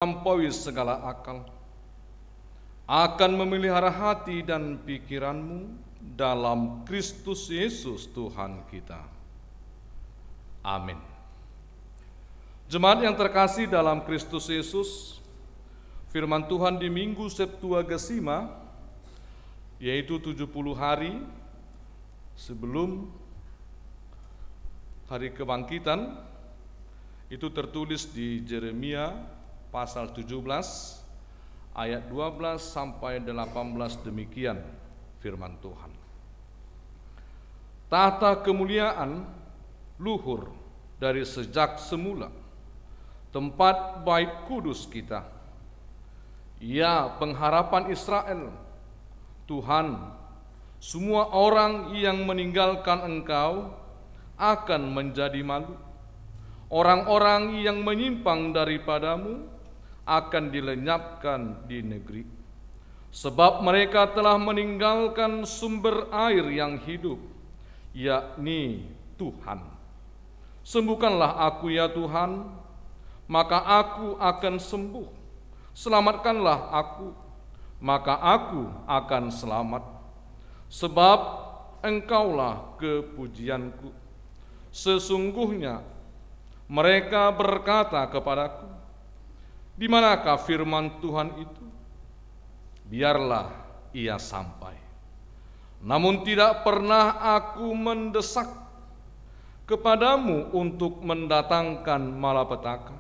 melampaui segala akal, akan memelihara hati dan pikiranmu dalam Kristus Yesus Tuhan kita. Amin. Jemaat yang terkasih dalam Kristus Yesus, firman Tuhan di Minggu Septuagesima, yaitu 70 hari sebelum hari kebangkitan, itu tertulis di Yeremia pasal 17 ayat 12 sampai 18 demikian firman Tuhan. Tahta kemuliaan luhur dari sejak semula, tempat bait kudus kita. Ya, pengharapan Israel, Tuhan, semua orang yang meninggalkan Engkau akan menjadi malu. Orang-orang yang menyimpang daripadamu akan dilenyapkan di negeri. Sebab mereka telah meninggalkan sumber air yang hidup, yakni Tuhan. Sembuhkanlah aku ya Tuhan, maka aku akan sembuh. Selamatkanlah aku, maka aku akan selamat. Sebab Engkaulah kepujianku. Sesungguhnya mereka berkata kepadaku, di manakah firman Tuhan itu? Biarlah ia sampai. Namun tidak pernah aku mendesak kepadamu untuk mendatangkan malapetaka.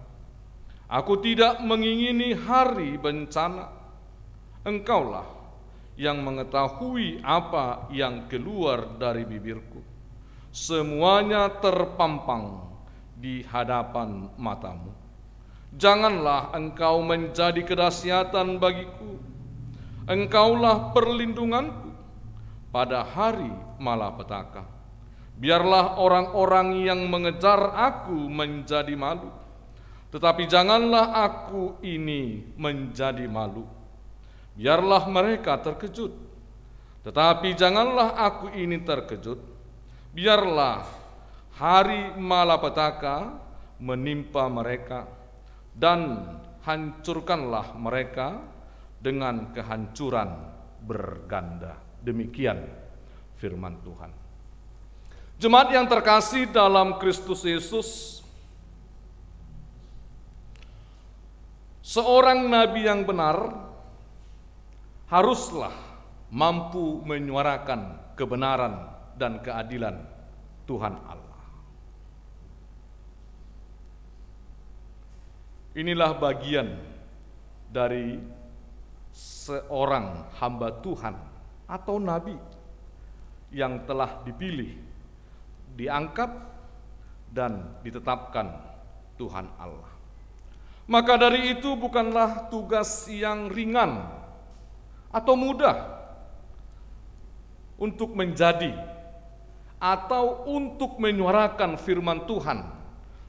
Aku tidak mengingini hari bencana. Engkaulah yang mengetahui apa yang keluar dari bibirku. Semuanya terpampang di hadapan matamu. Janganlah engkau menjadi kedahsyatan bagiku. Engkaulah perlindunganku pada hari malapetaka. Biarlah orang-orang yang mengejar aku menjadi malu, tetapi janganlah aku ini menjadi malu. Biarlah mereka terkejut, tetapi janganlah aku ini terkejut. Biarlah hari malapetaka menimpa mereka, dan hancurkanlah mereka dengan kehancuran berganda. Demikian firman Tuhan. Jemaat yang terkasih dalam Kristus Yesus, seorang nabi yang benar haruslah mampu menyuarakan kebenaran dan keadilan Tuhan Allah. Inilah bagian dari seorang hamba Tuhan atau nabi yang telah dipilih, diangkat, dan ditetapkan Tuhan Allah. Maka dari itu bukanlah tugas yang ringan atau mudah untuk menjadi atau untuk menyuarakan firman Tuhan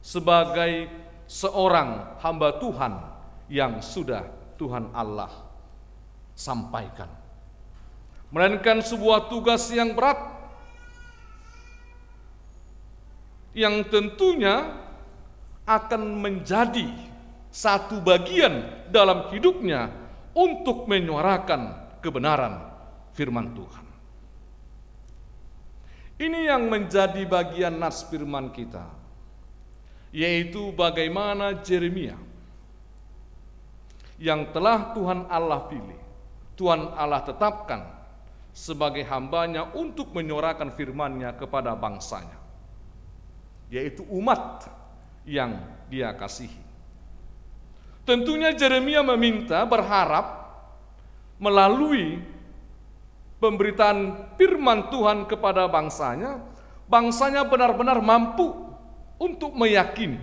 sebagai seorang hamba Tuhan yang sudah Tuhan Allah sampaikan, melainkan sebuah tugas yang berat yang tentunya akan menjadi satu bagian dalam hidupnya untuk menyuarakan kebenaran firman Tuhan. Ini yang menjadi bagian nas firman kita, yaitu bagaimana Yeremia yang telah Tuhan Allah pilih, Tuhan Allah tetapkan sebagai hambanya untuk menyuarakan firman-Nya kepada bangsanya, yaitu umat yang Dia kasihi. Tentunya Yeremia meminta, berharap melalui pemberitaan firman Tuhan kepada bangsanya, bangsanya benar-benar mampu untuk meyakini,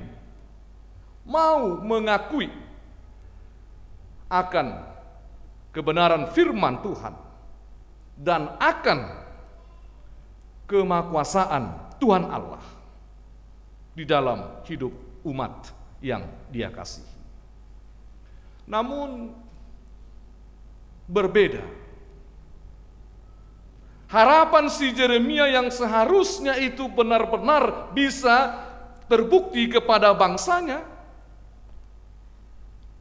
mau mengakui akan kebenaran firman Tuhan dan akan kemahakuasaan Tuhan Allah di dalam hidup umat yang Dia kasihi. Namun berbeda. Harapan si Yeremia yang seharusnya itu benar-benar bisa terbukti kepada bangsanya,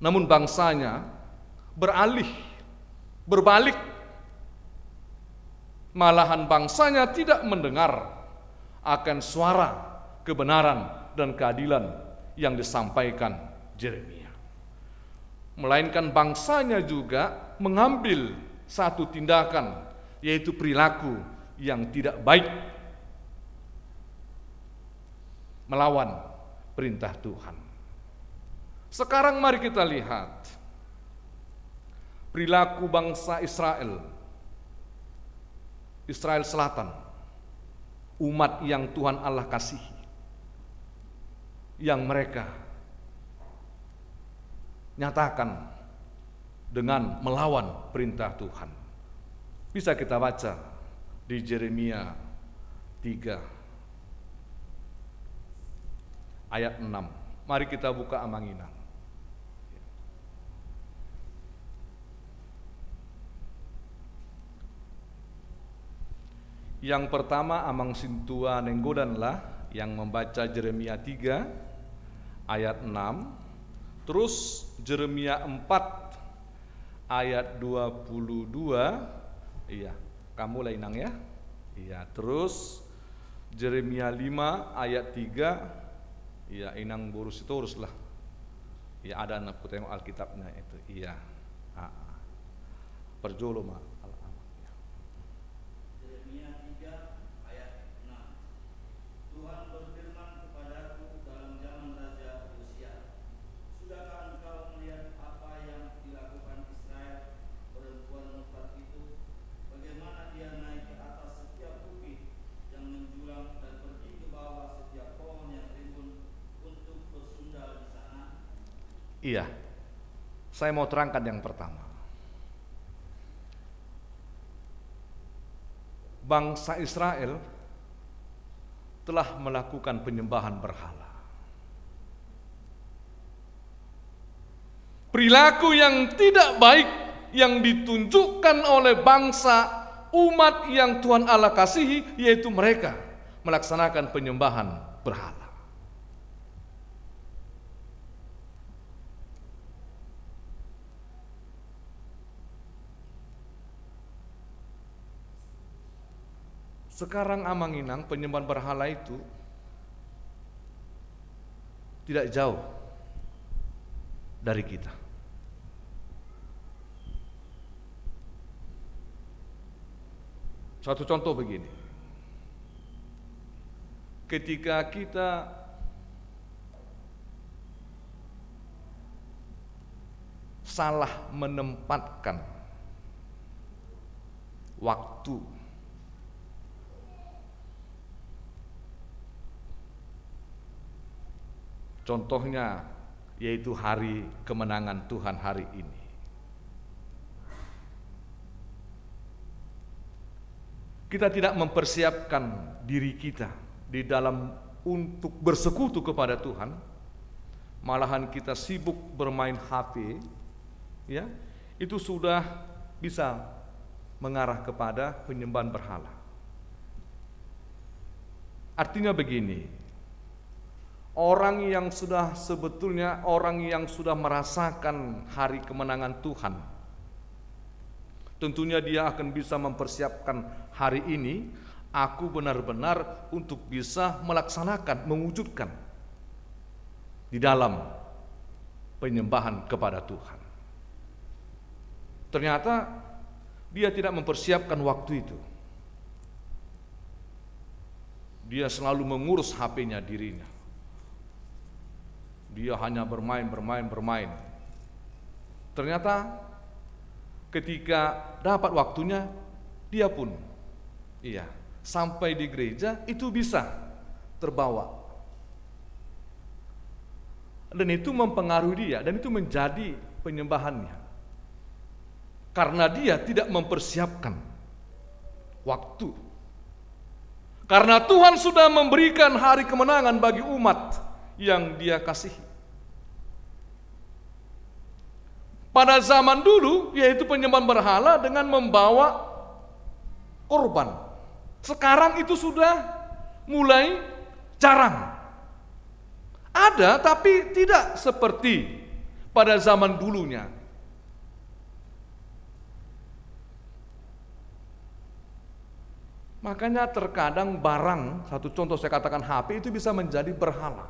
Namun bangsanya berbalik. Malahan bangsanya tidak mendengar akan suara kebenaran dan keadilan yang disampaikan Yeremia. Melainkan bangsanya juga mengambil satu tindakan, yaitu perilaku yang tidak baik, melawan perintah Tuhan. Sekarang mari kita lihat perilaku bangsa Israel Selatan, umat yang Tuhan Allah kasihi, yang mereka nyatakan dengan melawan perintah Tuhan. Bisa kita baca di Yeremia 3 ayat 6. Mari kita buka Amanginang. Yang pertama Amang Sintua Nenggodanlah yang membaca Yeremia 3 ayat 6. Terus Yeremia 4 ayat 22. Iya, kamu lainang ya. Iya, terus Yeremia 5 ayat 3. Iya, inang burus itu uruslah. Iya, ada anak tengok Alkitabnya itu. Iya. Perjolo mah. Yeremia 3 ayat 6. Tuhan berfirman kepadaku dalam zaman Raja Yosia, sudahkah engkau melihat apa yang dilakukan Israel, perempuan murtad itu, bagaimana dia naik ke atas setiap bukit yang menjulang dan pergi ke bawah setiap pohon yang rimbun untuk bersundal di sana? Iya, saya mau terangkan yang pertama. Bangsa Israel telah melakukan penyembahan berhala. Perilaku yang tidak baik yang ditunjukkan oleh bangsa umat yang Tuhan Allah kasihi, yaitu mereka melaksanakan penyembahan berhala. Sekarang Amanginang, penyembahan berhala itu tidak jauh dari kita. Satu contoh begini. Ketika kita salah menempatkan waktu, contohnya yaitu hari kemenangan Tuhan hari ini. Kita tidak mempersiapkan diri kita di dalam untuk bersekutu kepada Tuhan, malahan kita sibuk bermain HP, ya, itu sudah bisa mengarah kepada penyembahan berhala. Artinya begini, orang yang sudah sebetulnya orang yang sudah merasakan hari kemenangan Tuhan, tentunya dia akan bisa mempersiapkan hari ini, aku benar-benar untuk bisa melaksanakan, mewujudkan di dalam penyembahan kepada Tuhan. Ternyata dia tidak mempersiapkan waktu itu. Dia selalu mengurus HP-nya dirinya. Dia hanya bermain. Ternyata ketika dapat waktunya, dia pun sampai di gereja itu bisa terbawa. Dan itu mempengaruhi dia, dan itu menjadi penyembahannya. Karena dia tidak mempersiapkan waktu. Karena Tuhan sudah memberikan hari kemenangan bagi umat yang dia kasihi. Pada zaman dulu, yaitu penyembahan berhala dengan membawa korban. Sekarang itu sudah mulai jarang. Ada, tapi tidak seperti pada zaman dulunya. Makanya terkadang barang, satu contoh saya katakan HP itu bisa menjadi berhala.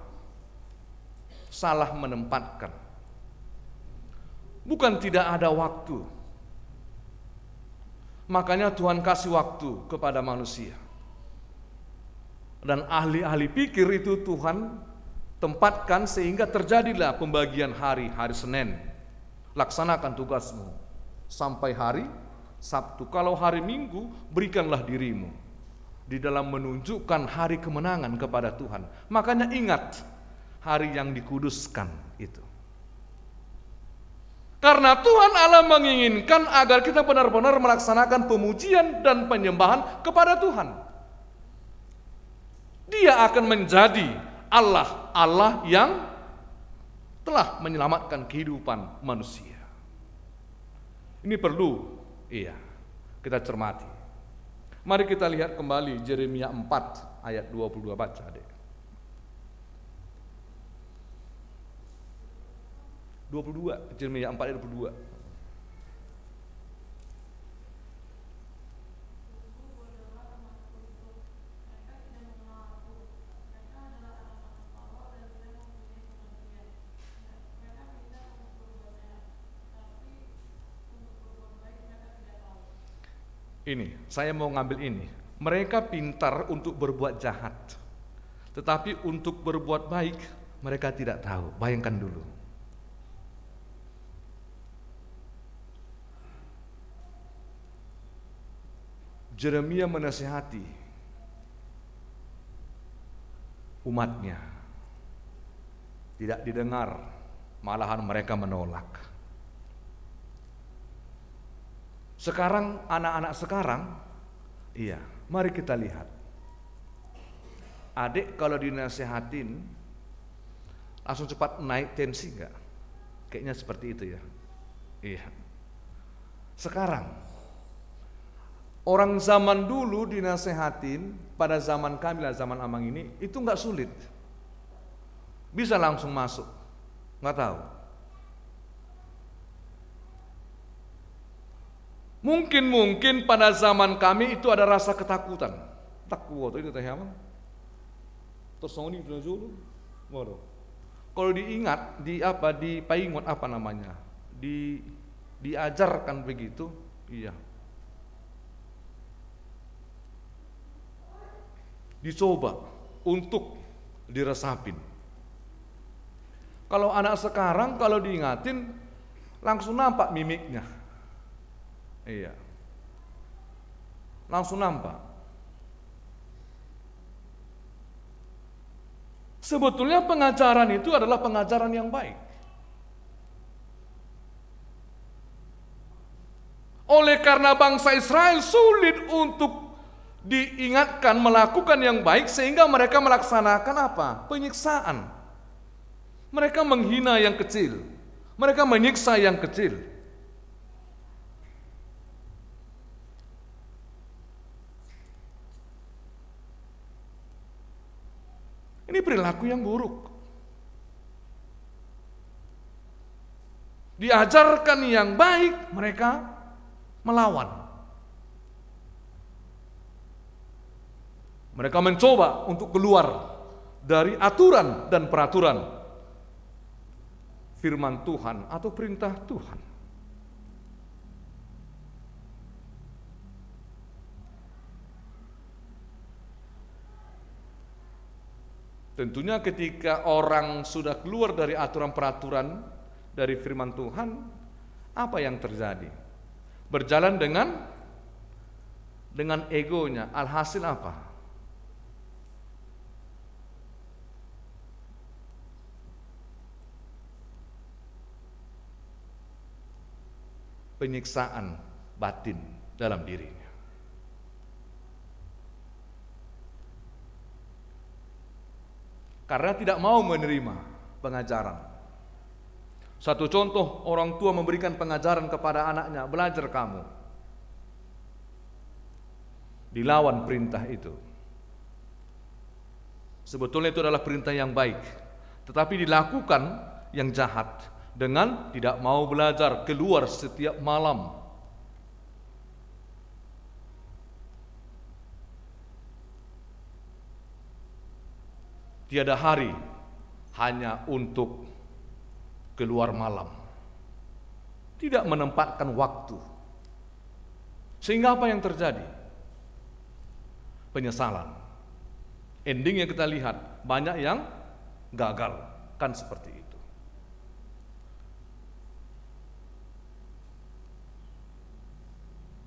Salah menempatkan. Bukan tidak ada waktu. Makanya Tuhan kasih waktu kepada manusia. Dan ahli-ahli pikir itu Tuhan tempatkan sehingga terjadilah pembagian hari Senin. Laksanakan tugasmu sampai hari Sabtu. Kalau hari Minggu, berikanlah dirimu di dalam menunjukkan hari kemenangan kepada Tuhan. Makanya ingat hari yang dikuduskan itu. Karena Tuhan Allah menginginkan agar kita benar-benar melaksanakan pemujian dan penyembahan kepada Tuhan. Dia akan menjadi Allah yang telah menyelamatkan kehidupan manusia. Ini perlu kita cermati. Mari kita lihat kembali Yeremia 4 ayat 22, baca adik. 22, Yeremia 4 ayat 22. Ini, saya mau ngambil ini. Mereka pintar untuk berbuat jahat, tetapi untuk berbuat baik mereka tidak tahu. Bayangkan dulu. Yeremia menasihati umatnya, tidak didengar, malahan mereka menolak. Sekarang anak-anak sekarang, mari kita lihat. Adik kalau dinasihatin langsung cepat naik tensi enggak? Kayaknya seperti itu ya. Iya. Sekarang orang zaman dulu dinasehatin, pada zaman kami lah, zaman Amang ini, itu enggak sulit. Bisa langsung masuk. Enggak tahu. Mungkin pada zaman kami itu ada rasa ketakutan. Takut itu teh apa? Tersoni dulu. Waduh. Kalau diingat di paingot apa namanya? Diajarkan begitu, iya. Dicoba untuk diresapin. Kalau anak sekarang kalau diingatin langsung nampak mimiknya. Iya. Langsung nampak. Sebetulnya pengajaran itu adalah pengajaran yang baik. Oleh karena bangsa Israel sulit untuk diingatkan melakukan yang baik sehingga mereka melaksanakan apa? Penyiksaan. Mereka menghina yang kecil. Mereka menyiksa yang kecil. Ini perilaku yang buruk. Diajarkan yang baik, mereka melawan. Mereka mencoba untuk keluar dari aturan dan peraturan firman Tuhan atau perintah Tuhan. Tentunya ketika orang sudah keluar dari aturan-peraturan dari firman Tuhan, apa yang terjadi? Berjalan dengan egonya, alhasil apa? Penyiksaan batin dalam dirinya. Karena tidak mau menerima pengajaran. Satu contoh, orang tua memberikan pengajaran kepada anaknya, belajar kamu. Dilawan perintah itu. Sebetulnya itu adalah perintah yang baik, tetapi dilakukan yang jahat. dengan tidak mau belajar, keluar setiap malam. Tiada hari hanya untuk keluar malam. Tidak menempatkan waktu. Sehingga apa yang terjadi? Penyesalan. Ending yang kita lihat, banyak yang gagal. Kan seperti itu.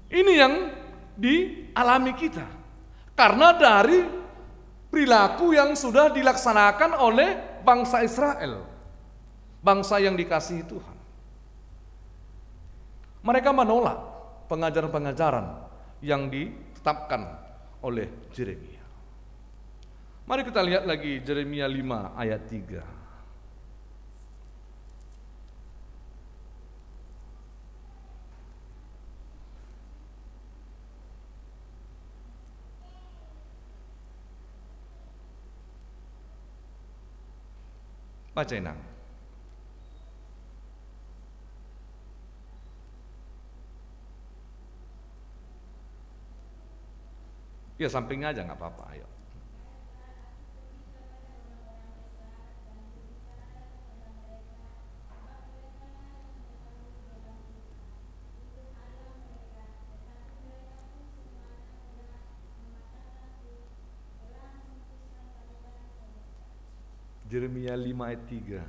Ini yang dialami kita. Karena dari perilaku yang sudah dilaksanakan oleh bangsa Israel. Bangsa yang dikasihi Tuhan. Mereka menolak pengajaran-pengajaran yang ditetapkan oleh Yeremia. Mari kita lihat lagi Yeremia 5 ayat 3. Baca Inang. Ya sampingnya aja nggak apa-apa, ayo. Yeremia 5 ayat 3.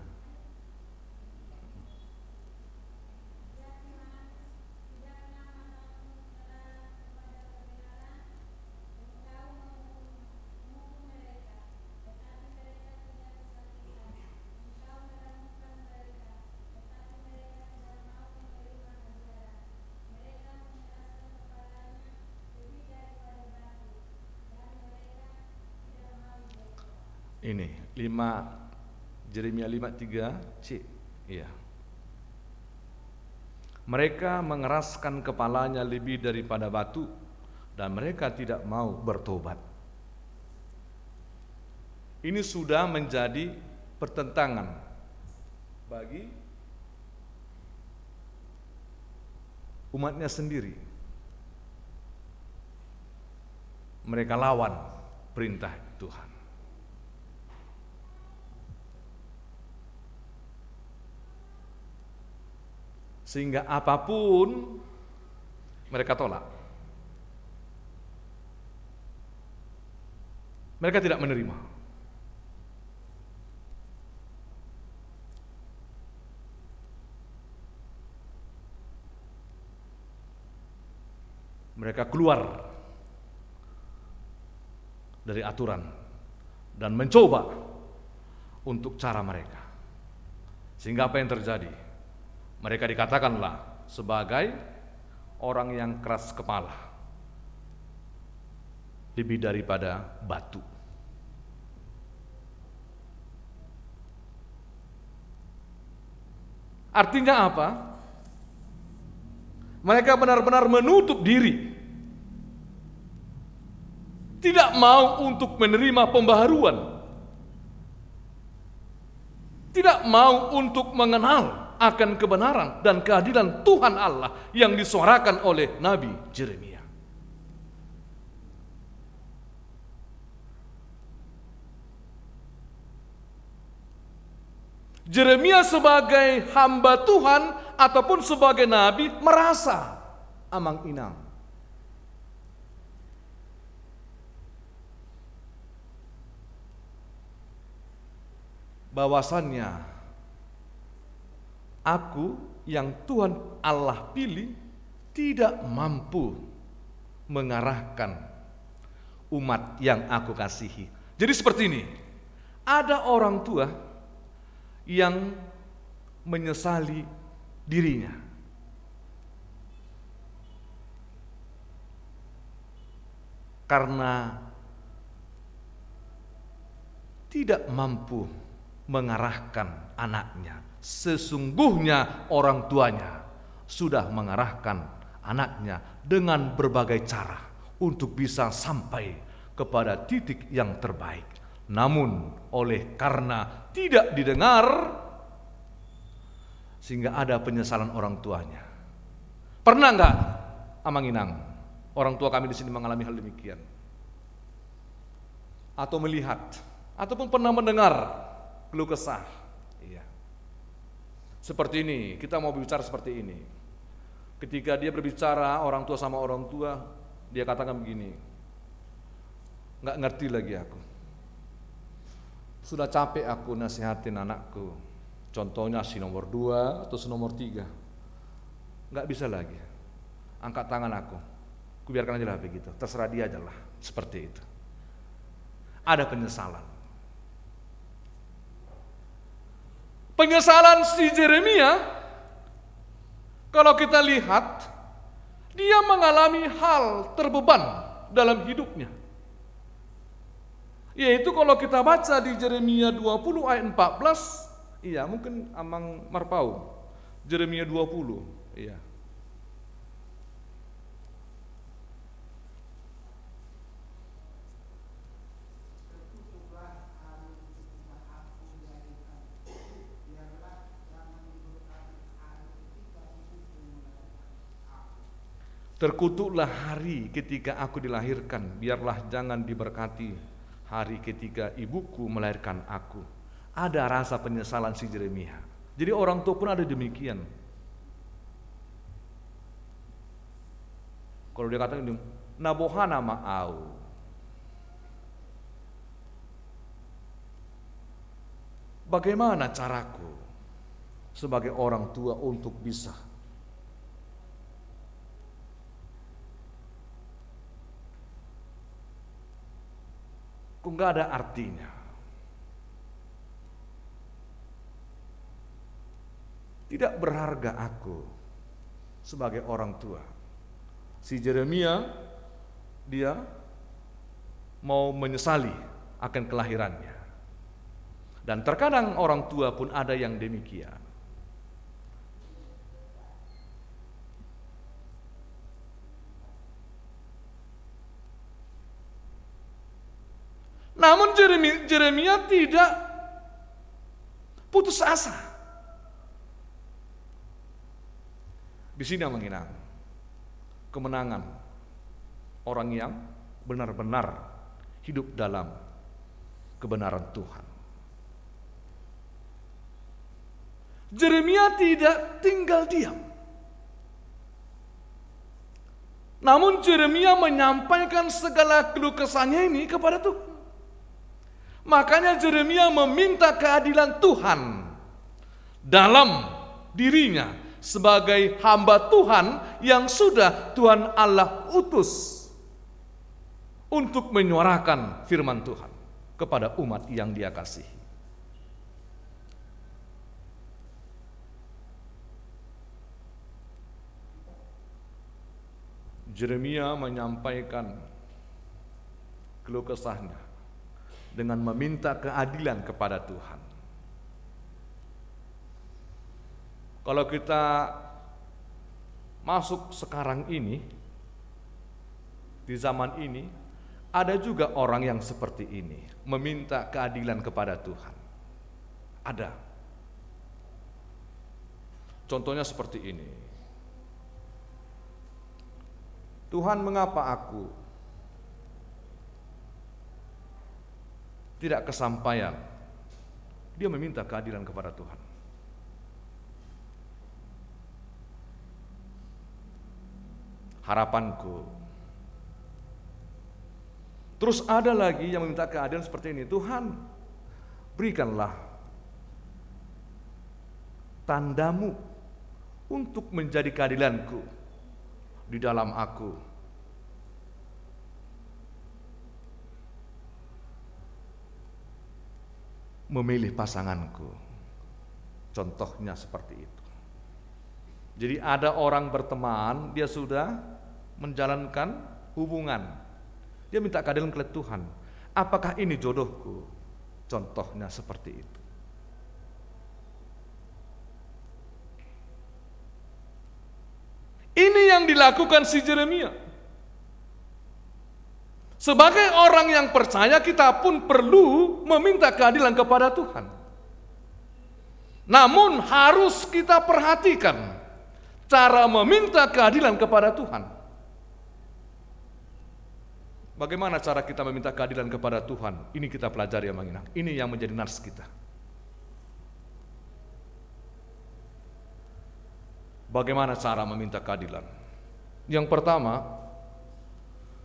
Ini 5 Yeremia 5:3 C. Iya. Mereka mengeraskan kepalanya lebih daripada batu dan mereka tidak mau bertobat. Ini sudah menjadi pertentangan bagi umatnya sendiri. Mereka lawan perintah Tuhan. Sehingga apapun mereka tolak. Mereka tidak menerima. Mereka keluar dari aturan dan mencoba untuk cara mereka. Sehingga apa yang terjadi? Mereka dikatakanlah sebagai orang yang keras kepala, lebih daripada batu. Artinya apa? Mereka benar-benar menutup diri, tidak mau untuk menerima pembaharuan, tidak mau untuk mengenal akan kebenaran dan keadilan Tuhan Allah yang disuarakan oleh Nabi Yeremia. Yeremia sebagai hamba Tuhan ataupun sebagai nabi merasa amang-inang. Bahwasannya aku yang Tuhan Allah pilih tidak mampu mengarahkan umat yang aku kasihi. Jadi seperti ini, ada orang tua yang menyesali dirinya. Karena tidak mampu mengarahkan anaknya. Sesungguhnya orang tuanya sudah mengarahkan anaknya dengan berbagai cara untuk bisa sampai kepada titik yang terbaik. Namun oleh karena tidak didengar, sehingga ada penyesalan orang tuanya. Pernah enggak, Amang Inang, orang tua kami di sini mengalami hal demikian? Atau melihat, ataupun pernah mendengar keluh kesah? Iya. Seperti ini, kita mau bicara seperti ini. Ketika dia berbicara orang tua sama orang tua, dia katakan begini, nggak ngerti lagi aku. Sudah capek aku nasihatin anakku. Contohnya si nomor 2 atau si nomor 3. Nggak bisa lagi. Angkat tangan aku. Kubiarkan aja lah begitu. Terserah dia aja lah. Seperti itu. Ada penyesalan. Penyesalan si Yeremia, kalau kita lihat, dia mengalami hal terbeban dalam hidupnya. Yaitu kalau kita baca di Yeremia 20 ayat 14, iya mungkin Amang Marpau, Yeremia 20, iya. Terkutuklah hari ketika aku dilahirkan, biarlah jangan diberkati hari ketika ibuku melahirkan aku. Ada rasa penyesalan si Yeremia. Jadi orang tua pun ada demikian. Kalau dia katakan nabohana ma'au, bagaimana caraku sebagai orang tua untuk bisa kok nggak ada artinya. Tidak berharga aku sebagai orang tua. Si Yeremia, dia mau menyesali akan kelahirannya. Dan terkadang orang tua pun ada yang demikian. Namun Yeremia tidak putus asa. Di sini yang menginang kemenangan orang yang benar-benar hidup dalam kebenaran Tuhan. Yeremia tidak tinggal diam. Namun Yeremia menyampaikan segala keluh kesahnya ini kepada Tuhan. Makanya Yeremia meminta keadilan Tuhan dalam dirinya sebagai hamba Tuhan yang sudah Tuhan Allah utus untuk menyuarakan firman Tuhan kepada umat yang Dia kasihi. Yeremia menyampaikan keluh kesahnya dengan meminta keadilan kepada Tuhan. Kalau kita masuk sekarang ini, di zaman ini, ada juga orang yang seperti ini, meminta keadilan kepada Tuhan. Ada. Contohnya seperti ini. Tuhan, mengapa aku tidak kesampaian? Dia meminta keadilan kepada Tuhan. Harapanku. Terus ada lagi yang meminta keadilan seperti ini. Tuhan, berikanlah tandamu untuk menjadi keadilanku di dalam aku. Memilih pasanganku. Contohnya seperti itu. Jadi ada orang berteman, dia sudah menjalankan hubungan. Dia minta keadilan kepada Tuhan. Apakah ini jodohku? Contohnya seperti itu. Ini yang dilakukan si Yeremia. Sebagai orang yang percaya, kita pun perlu meminta keadilan kepada Tuhan. Namun harus kita perhatikan cara meminta keadilan kepada Tuhan. Bagaimana cara kita meminta keadilan kepada Tuhan? Ini kita pelajari ya Mang Inang. Ini yang menjadi nars kita. Bagaimana cara meminta keadilan? Yang pertama,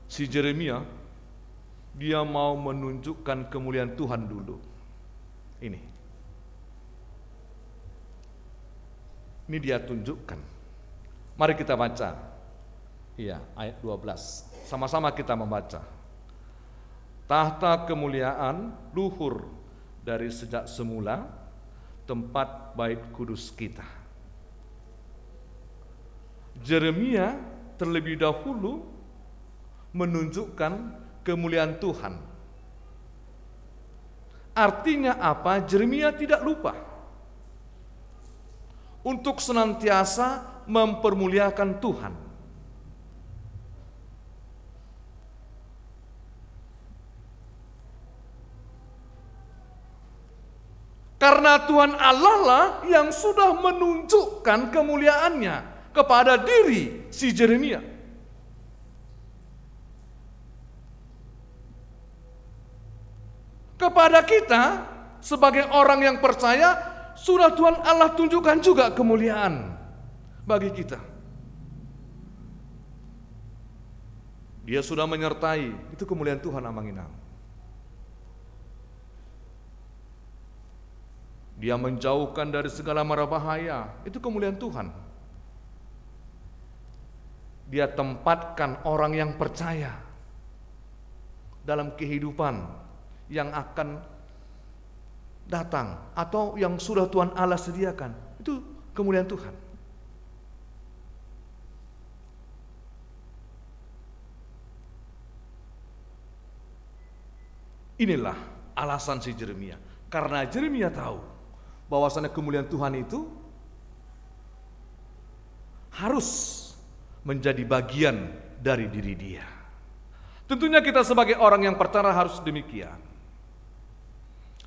si Yeremia dia mau menunjukkan kemuliaan Tuhan dulu. Ini dia tunjukkan. Mari kita baca. Iya, ayat 12. Sama-sama kita membaca. Tahta kemuliaan luhur dari sejak semula, tempat bait kudus kita. Yeremia terlebih dahulu menunjukkan kemuliaan Tuhan. Artinya apa? Yeremia tidak lupa untuk senantiasa mempermuliakan Tuhan. Karena Tuhan Allah lah yang sudah menunjukkan kemuliaannya kepada diri si Yeremia. Kepada kita sebagai orang yang percaya, sudah Tuhan Allah tunjukkan juga kemuliaan bagi kita. Dia sudah menyertai, itu kemuliaan Tuhan Amang Inang. Dia menjauhkan dari segala mara bahaya, itu kemuliaan Tuhan. Dia tempatkan orang yang percaya dalam kehidupan yang akan datang atau yang sudah Tuhan Allah sediakan. Itu kemuliaan Tuhan. Inilah alasan si Yeremia. Karena Yeremia tahu bahwasanya kemuliaan Tuhan itu harus menjadi bagian dari diri dia. Tentunya kita sebagai orang yang percaya harus demikian.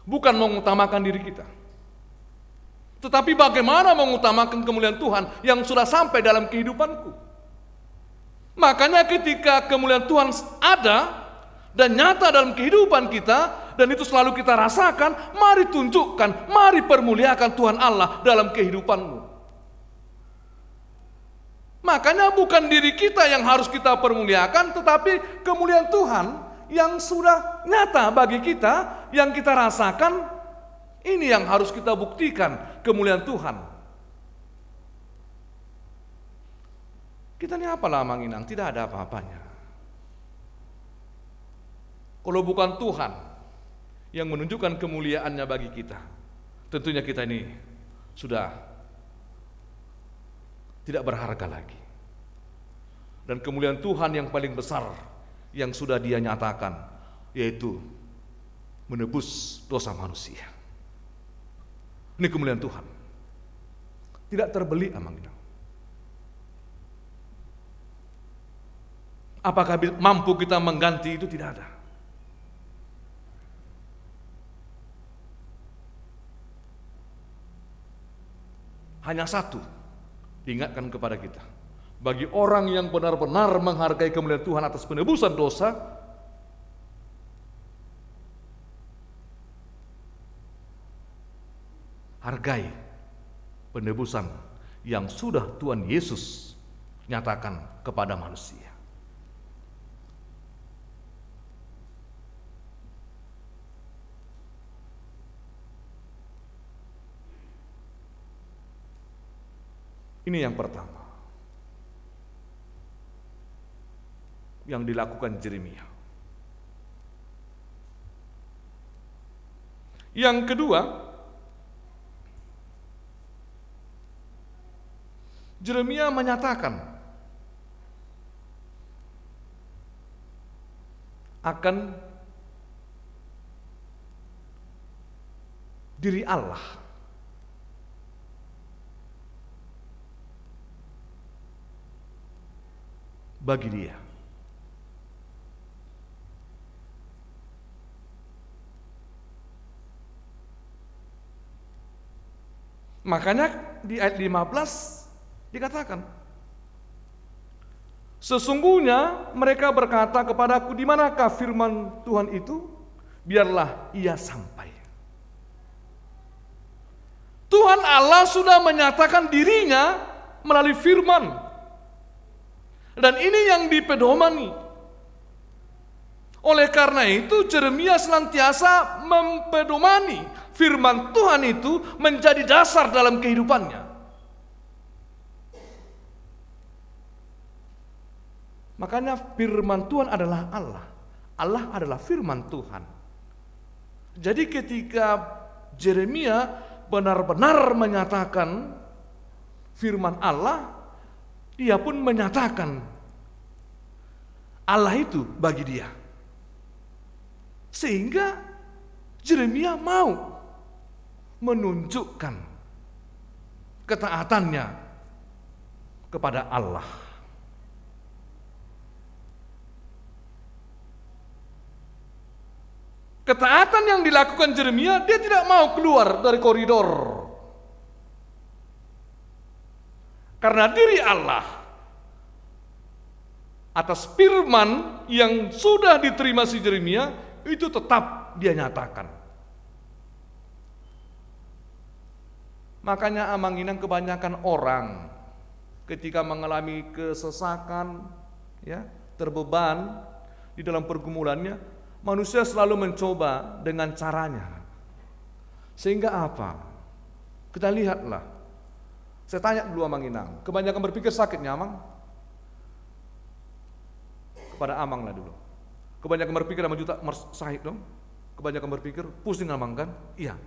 Bukan mengutamakan diri kita, tetapi bagaimana mengutamakan kemuliaan Tuhan yang sudah sampai dalam kehidupanku. Makanya ketika kemuliaan Tuhan ada dan nyata dalam kehidupan kita, dan itu selalu kita rasakan, mari tunjukkan, mari permuliakan Tuhan Allah dalam kehidupanmu. Makanya bukan diri kita yang harus kita permuliakan, tetapi kemuliaan Tuhan yang sudah nyata bagi kita, yang kita rasakan, ini yang harus kita buktikan kemuliaan Tuhan. Kita ini apalah Mang Inang, tidak ada apa-apanya. Kalau bukan Tuhan yang menunjukkan kemuliaannya bagi kita, tentunya kita ini sudah tidak berharga lagi. Dan kemuliaan Tuhan yang paling besar yang sudah Dia nyatakan, yaitu menebus dosa manusia. Ini kemuliaan Tuhan. Tidak terbeli Amang Inang. Apakah mampu kita mengganti itu? Tidak ada. Hanya satu, diingatkan kepada kita. Bagi orang yang benar-benar menghargai kemuliaan Tuhan atas penebusan dosa, hargai penebusan yang sudah Tuhan Yesus nyatakan kepada manusia. Ini yang pertama yang dilakukan Yeremia. Yang kedua, Yeremia menyatakan akan diri Allah. Bagi dia. Makanya di ayat 15 dikatakan, sesungguhnya mereka berkata kepadaku, di manakah firman Tuhan itu? Biarlah ia sampai. Tuhan Allah sudah menyatakan dirinya melalui firman. Dan ini yang dipedomani. Oleh karena itu Yeremia senantiasa mempedomani firman Tuhan itu menjadi dasar dalam kehidupannya. Makanya firman Tuhan adalah Allah. Allah adalah firman Tuhan. Jadi ketika Yeremia benar-benar menyatakan firman Allah, dia pun menyatakan Allah itu bagi dia. Sehingga Yeremia mau menunjukkan ketaatannya kepada Allah. Ketaatan yang dilakukan Yeremia, dia tidak mau keluar dari koridor. Karena diri Allah atas firman yang sudah diterima si Yeremia itu tetap dia nyatakan. Makanya Amanginang kebanyakan orang ketika mengalami kesesakan, ya, terbeban di dalam pergumulannya, manusia selalu mencoba dengan caranya. Sehingga apa? Kita lihatlah. Saya tanya dulu Amanginang, kebanyakan berpikir sakitnya Amang? Kepada Amang lah dulu. Kebanyakan berpikir sama juta sakit dong? Kebanyakan berpikir pusing Amang kan? Iya.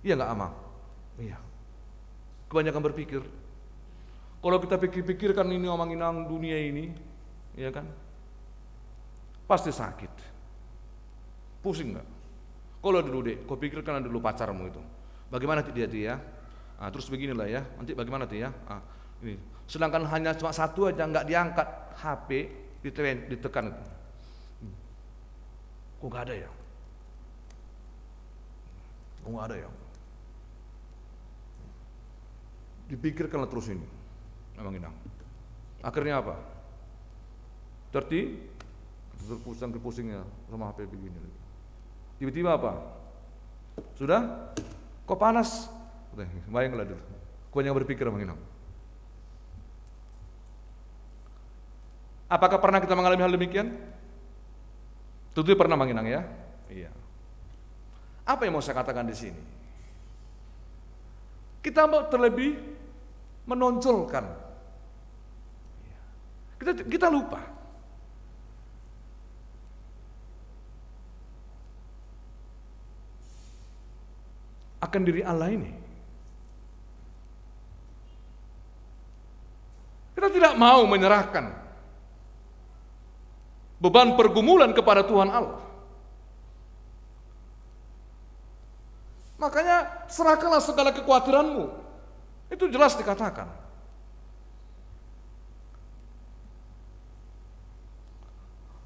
Iya enggak Amang? Iya. Kebanyakan berpikir. Kalau kita pikir-pikirkan ini Amanginang dunia ini, ya kan? Pasti sakit. Pusing enggak? Kalau dulu dek, kau pikirkan dulu pacarmu itu. Bagaimana dia ya? Nah, terus beginilah ya. Nanti bagaimana dia? Nah, ini. Sedangkan hanya cuma satu aja enggak diangkat HP, ditekan itu. Kok enggak ada ya? Kok enggak ada ya? Dipikirkanlah terus ini, Amanginang. Akhirnya apa? Terpusing-pusingnya sama HP begini. Tiba-tiba apa? Sudah? Kok panas? Bayanglah dulu. Kau yang berpikir Amanginang. Apakah pernah kita mengalami hal demikian? Tentu pernah Amanginang ya? Iya. Apa yang mau saya katakan di sini? Kita mau terlebih menonjolkan. Kita lupa. Akan diri Allah ini. Kita tidak mau menyerahkan beban pergumulan kepada Tuhan Allah. Makanya serahkanlah segala kekhawatiranmu. Itu jelas dikatakan.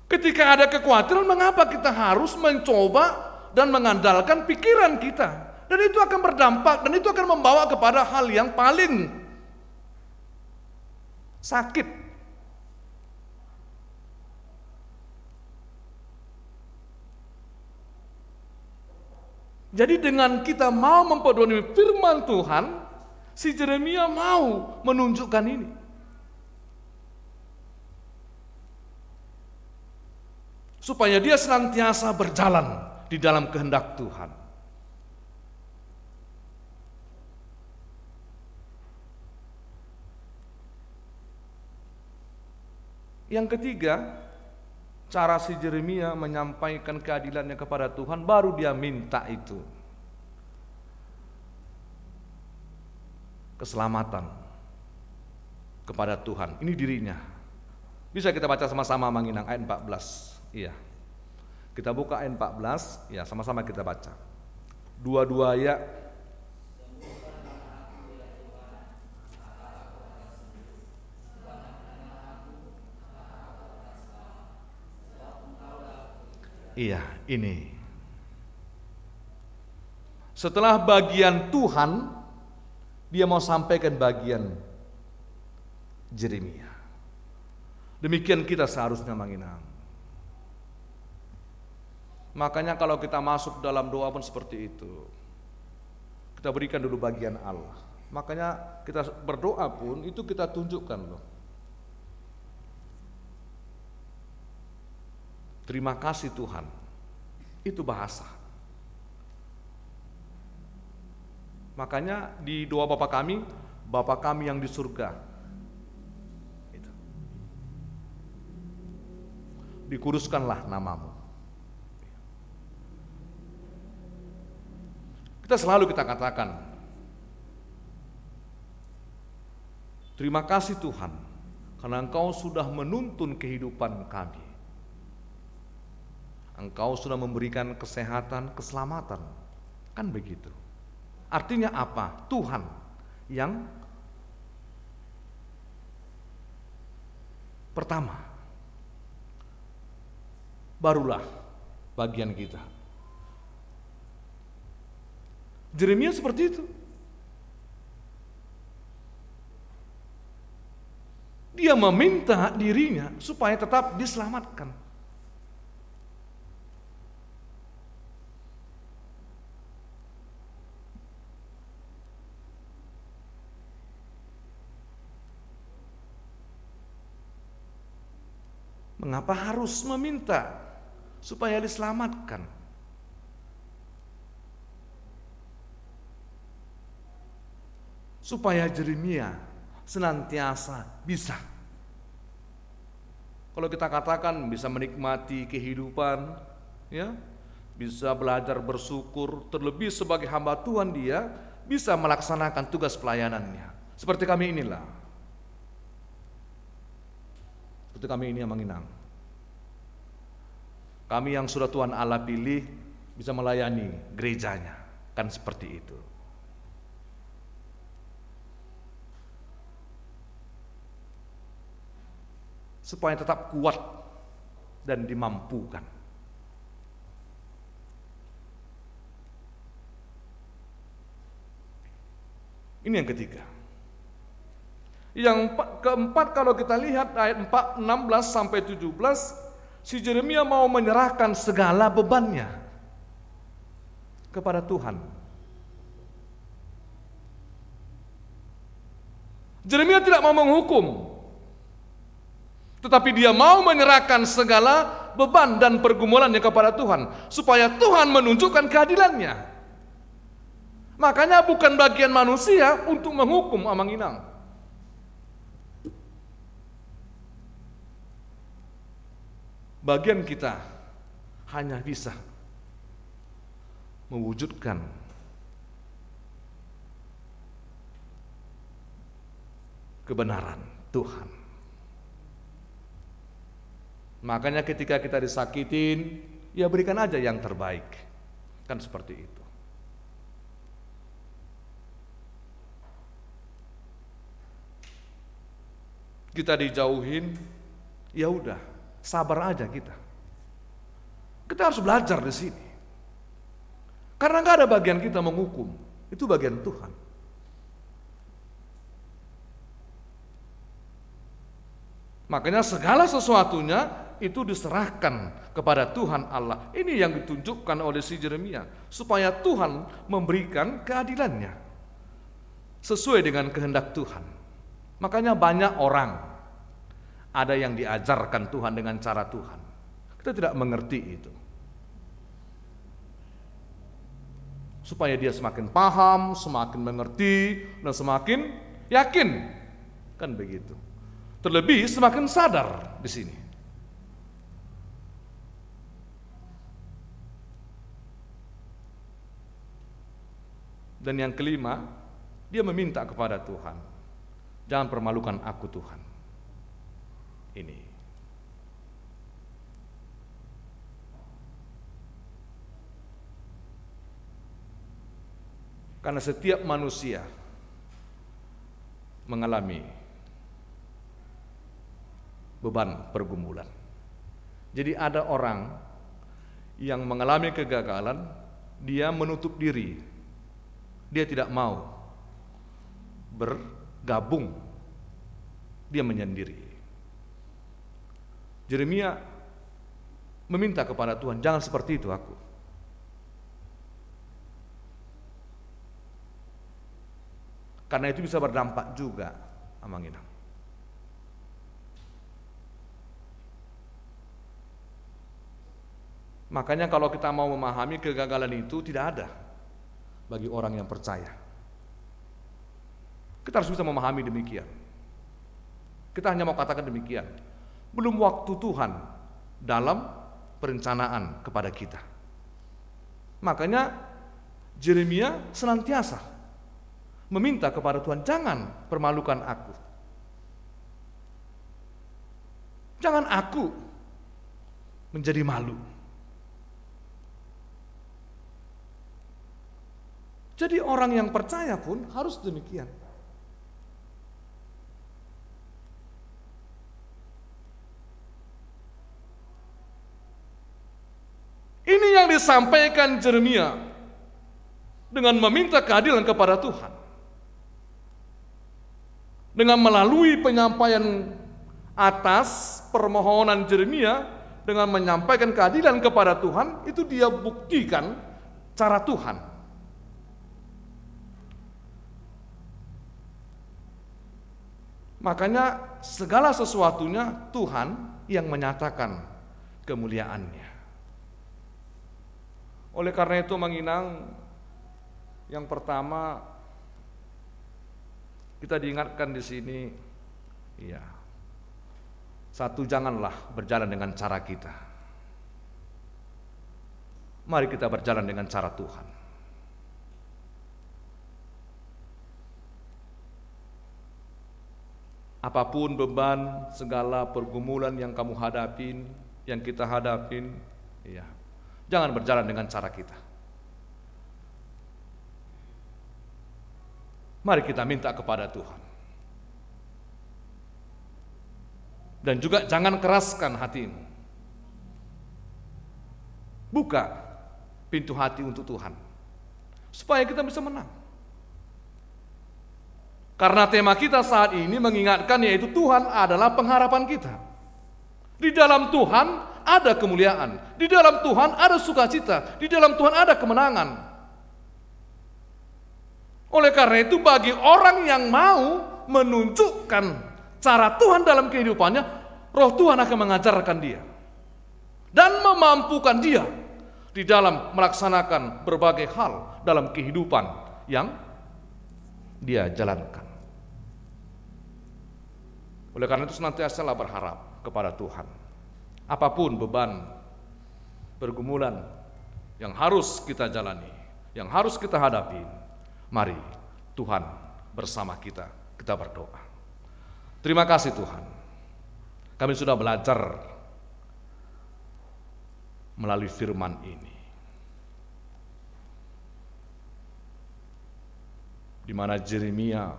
Ketika ada kekhawatiran, mengapa kita harus mencoba dan mengandalkan pikiran kita? Dan itu akan berdampak, dan itu akan membawa kepada hal yang paling sakit. Jadi dengan kita mau mempedomani firman Tuhan, si Yeremia mau menunjukkan ini. Supaya dia senantiasa berjalan di dalam kehendak Tuhan. Yang ketiga, cara si Yeremia menyampaikan keadilannya kepada Tuhan, baru dia minta itu. Keselamatan kepada Tuhan. Ini dirinya. Bisa kita baca sama-sama Amanginang ayat 14. Iya. Kita buka ayat 14, ya sama-sama kita baca. Dua-dua ya. Iya, ini. Setelah bagian Tuhan Dia mau sampaikan bagian Yeremia. Demikian kita seharusnya menginang. Makanya kalau kita masuk dalam doa pun seperti itu. Kita berikan dulu bagian Allah. Makanya kita berdoa pun itu kita tunjukkan loh. Terima kasih Tuhan. Itu bahasa. Makanya di doa Bapa kami yang di surga. Itu. Dikuduskanlah namamu. Kita selalu katakan, terima kasih Tuhan, karena Engkau sudah menuntun kehidupan kami. Engkau sudah memberikan kesehatan, keselamatan. Kan begitu. Artinya apa? Tuhan yang pertama. Barulah bagian kita. Yeremia seperti itu. Dia meminta dirinya supaya tetap diselamatkan. Mengapa harus meminta supaya diselamatkan? Supaya Yeremia senantiasa bisa. Kalau kita katakan bisa menikmati kehidupan, ya, bisa belajar bersyukur, terlebih sebagai hamba Tuhan dia bisa melaksanakan tugas pelayanannya. Seperti kami inilah. Seperti kami ini yang menginang. Kami yang sudah Tuhan Allah pilih bisa melayani gerejanya, kan seperti itu. Supaya tetap kuat dan dimampukan. Ini yang ketiga. Yang keempat, kalau kita lihat ayat 16 sampai 17, si Yeremia mau menyerahkan segala bebannya kepada Tuhan. Yeremia tidak mau menghukum, tetapi dia mau menyerahkan segala beban dan pergumulannya kepada Tuhan, supaya Tuhan menunjukkan keadilannya. Makanya bukan bagian manusia untuk menghukum amanginang. Bagian kita hanya bisa mewujudkan kebenaran Tuhan. Makanya ketika kita disakitin, ya berikan aja yang terbaik. Kan seperti itu. Kita dijauhin, ya udah, sabar aja kita. Kita harus belajar di sini. Karena nggak ada bagian kita menghukum, itu bagian Tuhan. Makanya segala sesuatunya itu diserahkan kepada Tuhan Allah. Ini yang ditunjukkan oleh si Yeremia, supaya Tuhan memberikan keadilannya sesuai dengan kehendak Tuhan. Makanya banyak orang ada yang diajarkan Tuhan dengan cara Tuhan. Kita tidak mengerti itu. Supaya dia semakin paham, semakin mengerti, dan semakin yakin. Kan begitu. Terlebih semakin sadar di sini. Dan yang kelima, dia meminta kepada Tuhan, jangan permalukan aku Tuhan. Ini. Karena setiap manusia mengalami beban pergumulan. Jadi ada orang yang mengalami kegagalan, dia menutup diri. Dia tidak mau bergabung, dia menyendiri. Yeremia meminta kepada Tuhan, jangan seperti itu aku. Karena itu bisa berdampak juga, Amang Inang. Makanya kalau kita mau memahami kegagalan itu tidak ada bagi orang yang percaya. Kita harus bisa memahami demikian. Kita hanya mau katakan demikian. Belum waktu Tuhan dalam perencanaan kepada kita. Makanya Yeremia senantiasa meminta kepada Tuhan, jangan permalukan aku. Jangan aku menjadi malu. Jadi orang yang percaya pun harus demikian. Ini yang disampaikan Yeremia dengan meminta keadilan kepada Tuhan. Dengan melalui penyampaian atas permohonan Yeremia dengan menyampaikan keadilan kepada Tuhan, itu dia buktikan cara Tuhan. Makanya segala sesuatunya Tuhan yang menyatakan kemuliaannya. Oleh karena itu menginang, yang pertama kita diingatkan di sini, ya, satu, janganlah berjalan dengan cara kita. Mari kita berjalan dengan cara Tuhan. Apapun beban, segala pergumulan yang kamu hadapin, yang kita hadapin, ya, jangan berjalan dengan cara kita. Mari kita minta kepada Tuhan. Dan juga jangan keraskan hatimu. Buka pintu hati untuk Tuhan, supaya kita bisa menang. Karena tema kita saat ini mengingatkan, yaitu Tuhan adalah pengharapan kita. Di dalam Tuhan ada kemuliaan, di dalam Tuhan ada sukacita, di dalam Tuhan ada kemenangan. Oleh karena itu bagi orang yang mau menunjukkan cara Tuhan dalam kehidupannya, Roh Tuhan akan mengajarkan dia dan memampukan dia di dalam melaksanakan berbagai hal dalam kehidupan yang dia jalankan. Oleh karena itu senantiasalah berharap kepada Tuhan. Apapun beban, pergumulan yang harus kita jalani, yang harus kita hadapi, mari Tuhan bersama kita, kita berdoa. Terima kasih Tuhan, kami sudah belajar melalui firman ini, di mana Yeremia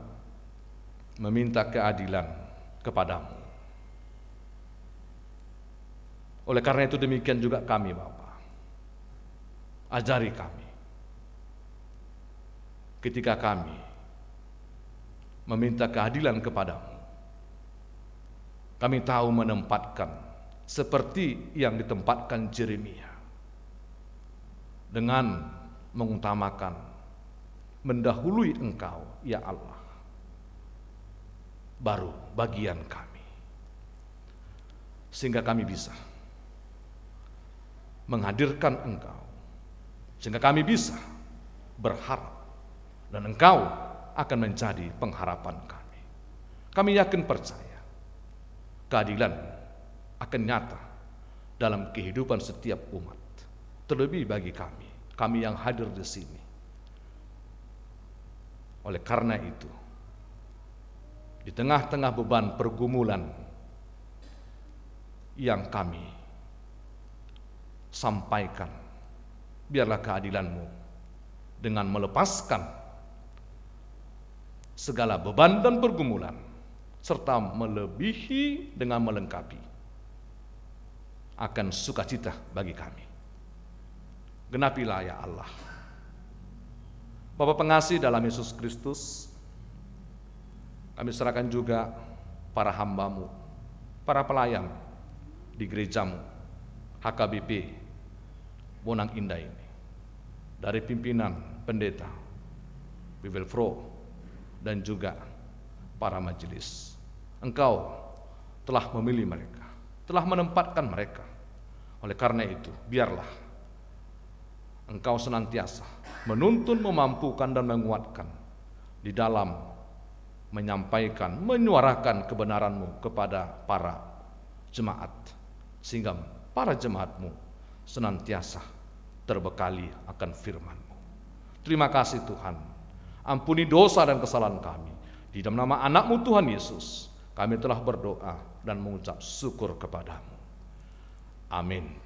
meminta keadilan kepadamu. Oleh karena itu demikian juga kami, Bapa. Ajari kami ketika kami meminta keadilan kepadamu, kami tahu menempatkan seperti yang ditempatkan Yeremia, dengan mengutamakan, mendahului Engkau, ya Allah, baru bagian kami, sehingga kami bisa menghadirkan Engkau, sehingga kami bisa berharap dan Engkau akan menjadi pengharapan kami. Kami yakin percaya keadilan akan nyata dalam kehidupan setiap umat, terlebih bagi kami yang hadir di sini. Oleh karena itu, di tengah-tengah beban pergumulan yang kami sampaikan, biarlah keadilan-Mu dengan melepaskan segala beban dan pergumulan, serta melebihi dengan melengkapi akan sukacita bagi kami. Genapilah ya Allah. Bapa pengasih dalam Yesus Kristus, Kami serahkan juga para hamba-Mu, para pelayan di gereja-Mu, HKBP Bonang Indah ini, dari pimpinan, pendeta, Bibelfro, dan juga para majelis. Engkau telah memilih mereka, telah menempatkan mereka. Oleh karena itu, biarlah Engkau senantiasa menuntun, memampukan, dan menguatkan di dalam menyampaikan, menyuarakan kebenaran-Mu kepada para jemaat, sehingga para jemaat-Mu senantiasa terbekali akan firman-Mu. Terima kasih Tuhan, ampuni dosa dan kesalahan kami. Di dalam nama anak-Mu Tuhan Yesus, kami telah berdoa dan mengucap syukur kepadamu. Amin.